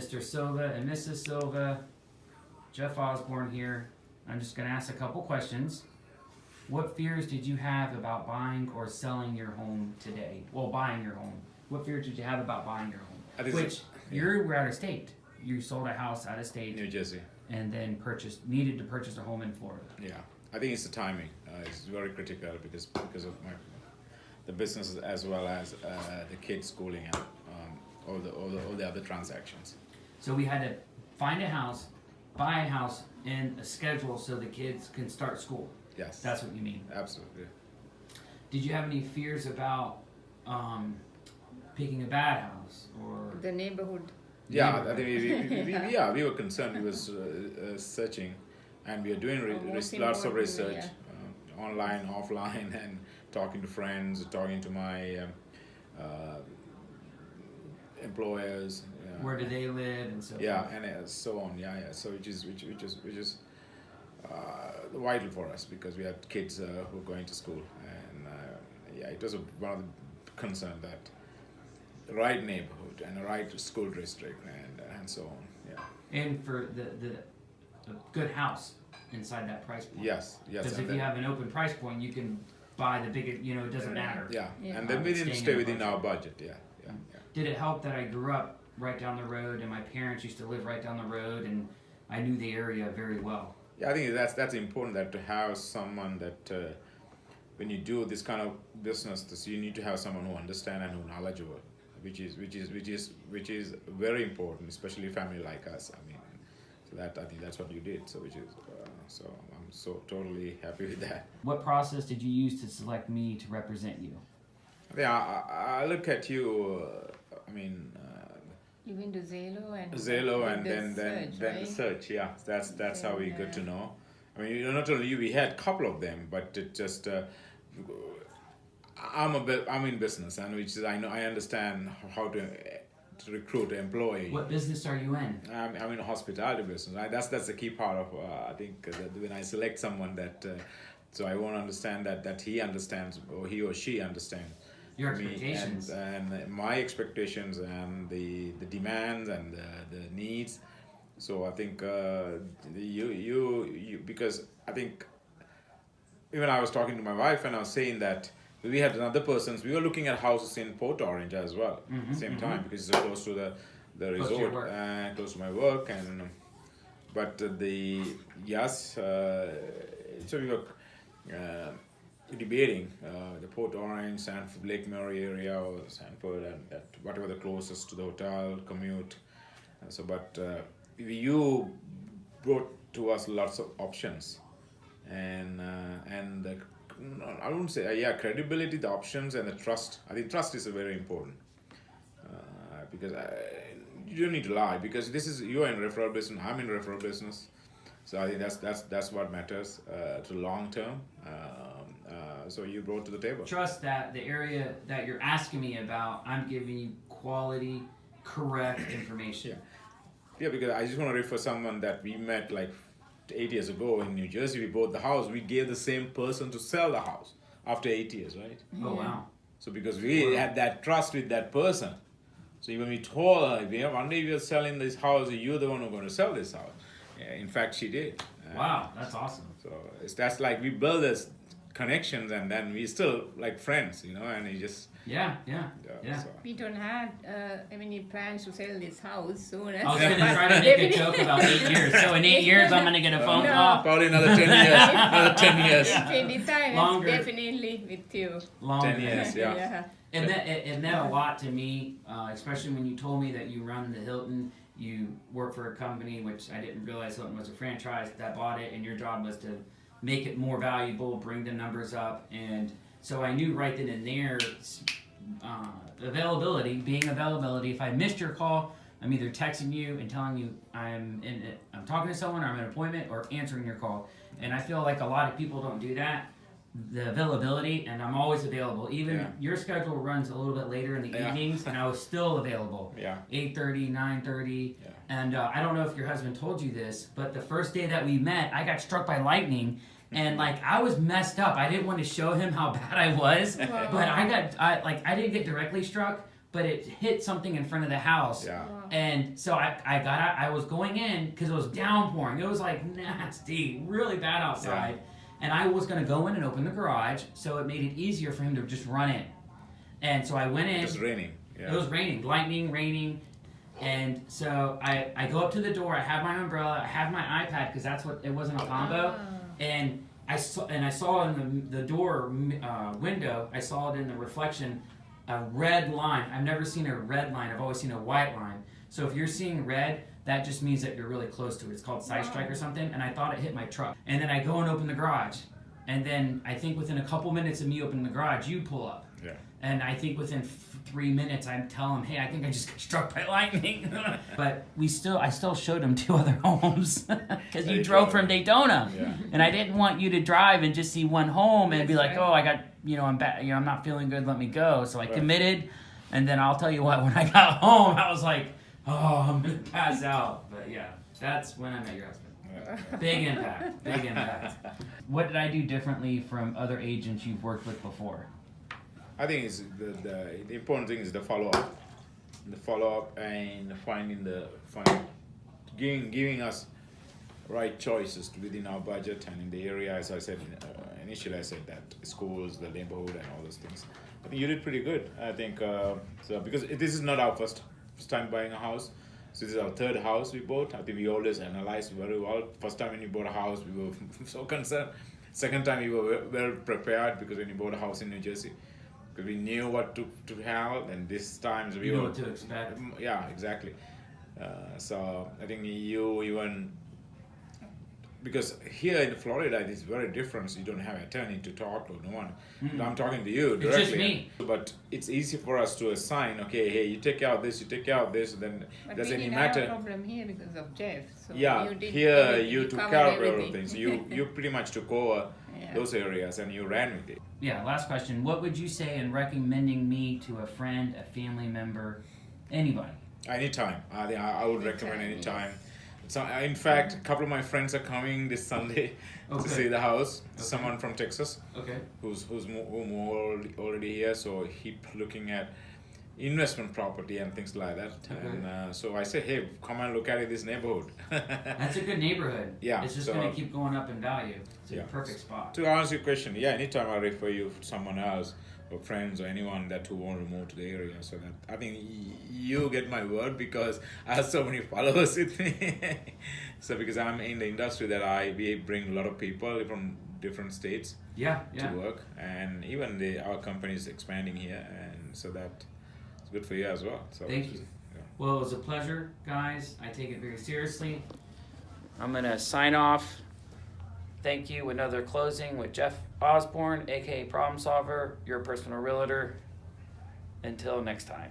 Mr. Silva and Mrs. Silva. Jeff.Osborn here. I'm just going to ask a couple questions. What fears did you have about buying or selling your home today? Well, buying your home. What fears did you have about buying your home? Which, you were out of state. You sold a house out of state. New Jersey. And then needed to purchase a home in Florida. Yeah, I think it's the timing. It's very critical because of the business as well as the kids schooling and all the other transactions. So we had to find a house, buy a house, and a schedule so the kids can start school. Yes. That's what you mean. Absolutely. Did you have any fears about picking a bad house or the neighborhood? Yeah, I think we were concerned. We was searching, and we are doing lots of research, online, offline, and talking to friends, talking to my employers. Where do they live and so forth. And so on. Yeah. So which is vital for us because we had kids who are going to school, and it was one of the concern that the right neighborhood and the right school district and so on. Yeah. And for the good house inside that price point. Yes. Because if you have an open price point, you can buy the bigger. It doesn't matter. Yeah. And then we didn't stay within our budget. Yeah. Did it help that I grew up right down the road and my parents used to live right down the road and I knew the area very well? Yeah, I think that's important that to have someone that when you do this kind of business, you need to have someone who understands and who knowledgeable, which is very important, especially a family like us. I mean, so that I think that's what you did. So so I'm so totally happy with that. What process did you use to select me to represent you? Yeah, I look at you. You went to Zillow and then search. Yeah, that's how we got to know. I mean, not only you, we had a couple of them, but it just I'm in business, and which is I understand how to recruit an employee. What business are you in? I'm in a hospitality business. Right? That's the key part of I think that when I select someone that so I want to understand that he understands or he or she understands. Your expectations and my expectations and the demands and the needs. So I think you because I think even I was talking to my wife and I was saying that we had another persons. We were looking at houses in Port Orange as well at the same time because it's close to the resort and close to my work but so we were. Debating the Port Orange, Sanford, Lake Murray area, or Sanford, and whatever the closest to the hotel commute. You brought to us lots of options, and I wouldn't say credibility, the options, and the trust. I think trust is very important because you don't need to lie because you're in referral business, I'm in referral business. So I think that's what matters to long term. So you brought to the table. Trust that the area that you're asking me about, I'm giving you quality, correct information. Yeah, because I just want to refer someone that we met like 8 years ago in New Jersey. We bought the house. We gave the same person to sell the house after 8 years, right? Oh, wow. So because we had that trust with that person. So even we told her, one day we are selling this house, you're the one who's going to sell this house. Yeah, in fact, she did. Wow, that's awesome. So that's like we build this connections and then we still like friends, and you just yeah. So. We don't have any plans to sell this house soon. I was going to try to make a joke about 8 years. So in 8 years, I'm going to get a phone call. Probably another 10 years. Another 10 years. Anytime, Longer. Definitely with you. Longer. 10 years, yeah. And that meant a lot to me, especially when you told me that you run the Hilton. You work for a company, which I didn't realize Hilton was a franchise that bought it, and your job was to make it more valuable, bring the numbers up, and so I knew right then and there, availability. If I missed your call, I'm either texting you and telling you I'm talking to someone, or I'm in an appointment, or answering your call. And I feel like a lot of people don't do that. The availability, and I'm always available. Even your schedule runs a little bit later in the evenings, and I was still available. 8:30, 9:30. And I don't know if your husband told you this, but the first day that we met, I got struck by lightning, and I was messed up. I didn't want to show him how bad I was, but I didn't get directly struck. but it hit something in front of the house. Yeah. Wow. And so I got out, I was going in because it was downpouring. It was like nasty, really bad outside. And I was going to go in and open the garage, so it made it easier for him to just run in. And so I went in. It was raining. Yeah. It was raining, lightning, raining. And so I go up to the door, I have my umbrella, I have my iPad because that's what, it wasn't a combo. And I saw in the door window, I saw it in the reflection, a red line. I've never seen a red line, I've always seen a white line. So if you're seeing red, that just means that you're really close to it. It's called side strike or something, and I thought it hit my truck. And then I go and open the garage. And then I think within a couple minutes of me opening the garage, you pull up. Yeah. And I think within 3 minutes, I tell him, hey, I think I just got struck by lightning. But I still showed him 2 other homes because you drove from Daytona. Yeah. And I didn't want you to drive and just see one home and be like, That's oh, I got, I'm bad, I'm not feeling good, let me go. So I committed. And then I'll tell you what, when I got home, I was like, oh, I'm going to pass out. But yeah, that's when I met your husband. Big impact, big impact. What did I do differently from other agents you've worked with before? I think it's the important thing is the follow up, and giving us right choices within our budget and in the area. As I said initially, I said that schools, the neighborhood, and all those things. I think you did pretty good. I think so because this is not our first time buying a house. So this is our 3rd house we bought. I think we always analyzed very well. First time when you bought a house, we were so concerned. Second time we were well prepared because when you bought a house in New Jersey, because we knew what to have, and this time we know were what to expect. Yeah, exactly. So I think you even because here in Florida it's very different. So you don't have an attorney to talk to, no one. I'm talking to you directly. It's just me. But it's easy for us to assign. Okay, hey, you take out this, you take out this, then But doesn't we it didn't have a matter? problem here because of Jeff. So Yeah, you did here everything, you took covered care of all everything. of things. You pretty much took over Yeah. those areas and you ran with it. Yeah, last question. What would you say in recommending me to a friend, a family member, anybody? Anytime. I would recommend Anytime, anytime. So, in fact, a couple of my friends are coming this Sunday to see the house. Someone from Texas Okay. who's already here, so he looking at investment property and things like that. Okay. And so I say, hey, come and look at this neighborhood. That's a good neighborhood. Yeah, It's just so- going to keep going up in value. It's a Yeah. perfect spot. To answer your question, yeah, anytime I refer you to someone else or friends or anyone that who want to move to the area, so that I think you get my word because I have so many followers with me. So because I'm in the industry that we bring a lot of people from different states Yeah, to yeah. work, and even our company is expanding here, and so that it's good for you as well. So Thank you. Yeah. Well, it was a pleasure, guys. I take it very seriously. I'm going to sign off. Thank you. Another closing with Jeff.Osborn, aka Problem Solver, your personal realtor. Until next time.